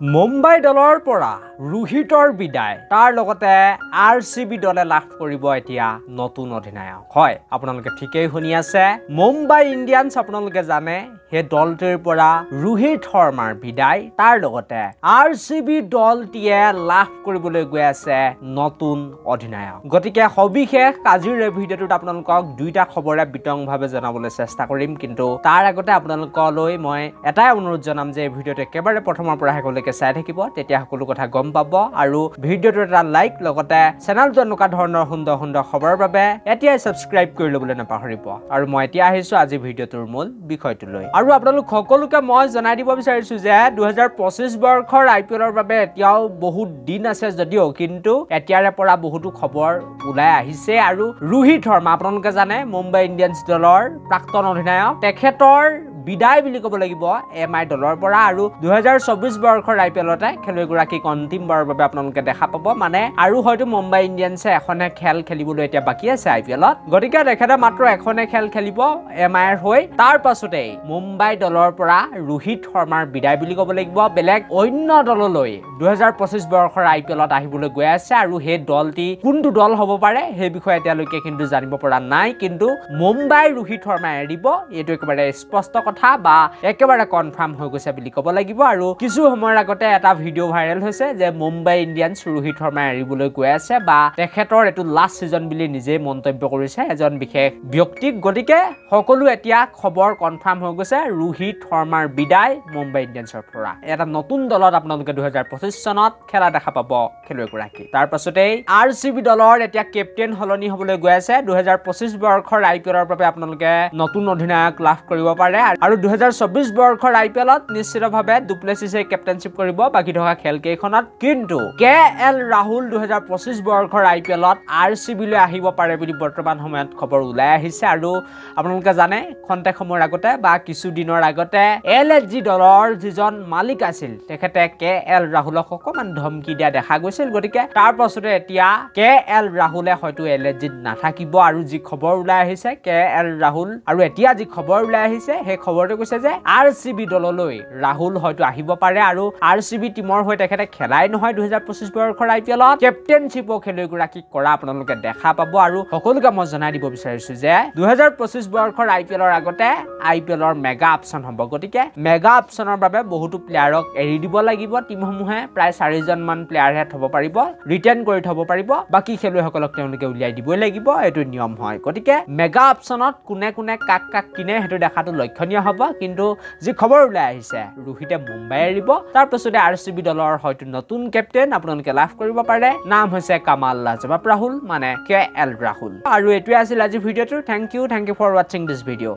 মুম্বাই দলৰ পৰা ৰোহিতৰ বিদায় তাৰ লগতে আৰচিবি দলে লাভ কৰিব এতিয়া নতুন অধিনায়ক হয় আপোনালোকে ঠিকই শুনি আছে মুম্বাই ইণ্ডিয়ান্স আপোনালোকে জানে হে দলটোৰ পৰা ৰোহিত শৰ্মাৰ বিদায় তাৰ লগতে আৰচিবি দলটিয়ে লাভ কৰিবলৈ গৈ আছে নতুন অধিনায়ক গতিকে সবিশেষ আজিৰ এই ভিডিঅ'টোত আপোনালোকক দুইটা খবৰে বিতংভাৱে জনাবলৈ চেষ্টা কৰিম কিন্তু তাৰ আগতে আপোনালোকলৈ মই এটাই অনুৰোধ জনাম যে এই ভিডিঅ'টো একেবাৰে প্ৰথমৰ পৰা শেষলৈকে চাই থাকিব তেতিয়া সকলো কথা গম পাব আৰু ভিডিঅ'টো এটা লাইক লগতে চেনেলটো এনেকুৱা ধৰণৰ সুন্দৰ সুন্দৰ খবৰৰ বাবে এতিয়াই সাবস্ক্ৰাইব কৰি ল'বলৈ নাপাহৰিব আৰু মই এতিয়া আহিছো আজি ভিডিঅ'টোৰ মূল বিষয়টোলৈ আৰু আপোনালোক সকলোকে মই জনাই দিব বিচাৰিছো যে 2025 বৰ্ষৰ আইপিএলৰ বাবে এতিয়াও বহুত দিন আছে যদিও কিন্তু এতিয়াৰে পৰা বহুতো খবৰ ওলাই আহিছে আৰু ৰোহিত শৰ্মা আপোনালোকে জানে মুম্বাই ইণ্ডিয়ান্স দলৰ প্ৰাক্তন অধিনায়ক তেখেতৰ বিদায় বুলি ক'ব লাগিব এমআই দলৰ পৰা আৰু 2024 বৰ্ষৰ আইপিএলতে খেলুৱৈগৰাকীক অন্তিমবাৰৰ বাবে আপোনালোকে দেখা পাব মানে আৰু হয়তো মুম্বাই ইণ্ডিয়ান্সে এখনে খেল খেলিবলৈ এতিয়া বাকি আছে আইপিএলত গতিকে তেখেতে মাত্ৰ এখনে খেল খেলিব এমআইৰ হৈ তাৰ পাছতে মুম্বাই দলৰ পৰা ৰোহিত শৰ্মাৰ বিদায় বুলি ক'ব লাগিব বেলেগ অন্য দললৈ 2025 বৰ্ষৰ আইপিএলত আহিবলৈ গৈ আছে আৰু সেই দলটি কোনটো দল হ'ব পাৰে সেই বিষয়ে এতিয়ালৈকে কিন্তু জানিব পৰা নাই কিন্তু মুম্বাই ৰোহিত শৰ্মা এৰিব এইটো একেবাৰে স্পষ্ট কথা বা একেবাৰে কনফাৰ্ম হৈ গৈছে বুলি ক'ব লাগিব আৰু কিছু সময়ৰ আগতে এটা ভিডিঅ' ভাইৰেল হৈছে যে মুম্বাই ইণ্ডিয়ান্স ৰোহিত শৰ্মা এৰিবলৈ গৈ আছে বা তেখেতৰ এটো লাষ্ট সিজন বুলি নিজে মন্তব্য কৰিছে এজন বিশেষ ব্যক্তিক গতিকে সকলো এতিয়া খবৰ কনফাৰ্ম হৈ গৈছে ৰোহিত শৰ্মাৰ বিদায় মুম্বাই ইণ্ডিয়ান্সৰ পৰা এটা নতুন দলত আপোনালোকে 2025 চনত খেলা দেখা পাব খেলুৱৈগৰাকী তাৰ পাছতে আৰচিবি দলৰ এতিয়া কেপ্টেইন হলনি হ'বলৈ গৈ আছে 2025 বৰ্ষৰ আইপিএলৰ বাবে আপোনালোকে নতুন অধিনায়ক লাভ কৰিব পাৰে আৰু 2024 বৰ্ষৰ আইপিএলত নিশ্চিতভাৱে ডুপ্লেছিছে কেপ্টেইনশ্বিপ কৰিব বাকি থকা খেলকেইখনত কিন্তু কেএল ৰাহুল 2025 বৰ্ষৰ আইপিএলত আৰচিবি লৈ আহিব পাৰে বুলি বৰ্তমান সময়ত খবৰ ওলাই আহিছে আৰু আপোনালোকে জানে খন্তেক সময়ৰ আগতে বা কিছু দিনৰ আগতে এলএজি দলৰ যিজন মালিক আছিল তেখেতে কেএল ৰাহুলক অকমান ধমকি দিয়া দেখা গৈছিল গতিকে তাৰ পাছতে এতিয়া কেএল ৰাহুলে হয়তো এলএজিত নাথাকিব আৰু যি খবৰ ওলাই আহিছে কেএল ৰাহুল আৰু এতিয়া যি খবৰ ওলাই আহিছে সেই খবৰটো কৈছে যে আৰচিবি দললৈ ৰাহুল হয়তো আহিব পাৰে আৰু আৰচিবি টিমৰ হৈ তেখেতে খেলাই নহয় 2025 বৰ্ষৰ আইপিএলত কেপ্টেইনশ্বিপো খেলুৱৈগৰাকীক কৰা আপোনালোকে দেখা পাব আৰু সকলোকে মই জনাই দিব বিচাৰিছো যে 2025 বৰ্ষৰ আইপিএলৰ আগতে আইপিএলৰ মেগা অপচন হ'ব গতিকে মেগা অপচনৰ বাবে বহুতো প্লেয়াৰক এৰি দিব লাগিব টিমসমূহে প্ৰায় 4 জন মান প্লেয়াৰহে থব পাৰিব ৰিটাৰ্ণ কৰি থব পাৰিব বাকি খেলুৱৈসকলক তেওঁলোকে উলিয়াই দিবই লাগিব এইটো নিয়ম হয় গতিকে মেগা অপচনত কোনে কোনে কাক কাক কিনে হেতু দেখাটো লক্ষণীয় হ'ব কিন্তু যি খবৰ ওলাই আহিছে ৰোহিতে মুম্বাই এৰিব তাৰ পাছতে আৰচিবি দলৰ হয়তো নতুন কেপ্টেইন আপোনালোকে লাভ কৰিব পাৰে নাম হৈছে কামাল লাজৱাব ৰাহুল মানে কেএল ৰাহুল আৰু এটোৱে আছিল আজি ভিডিঅ'টো thank you for watching this video'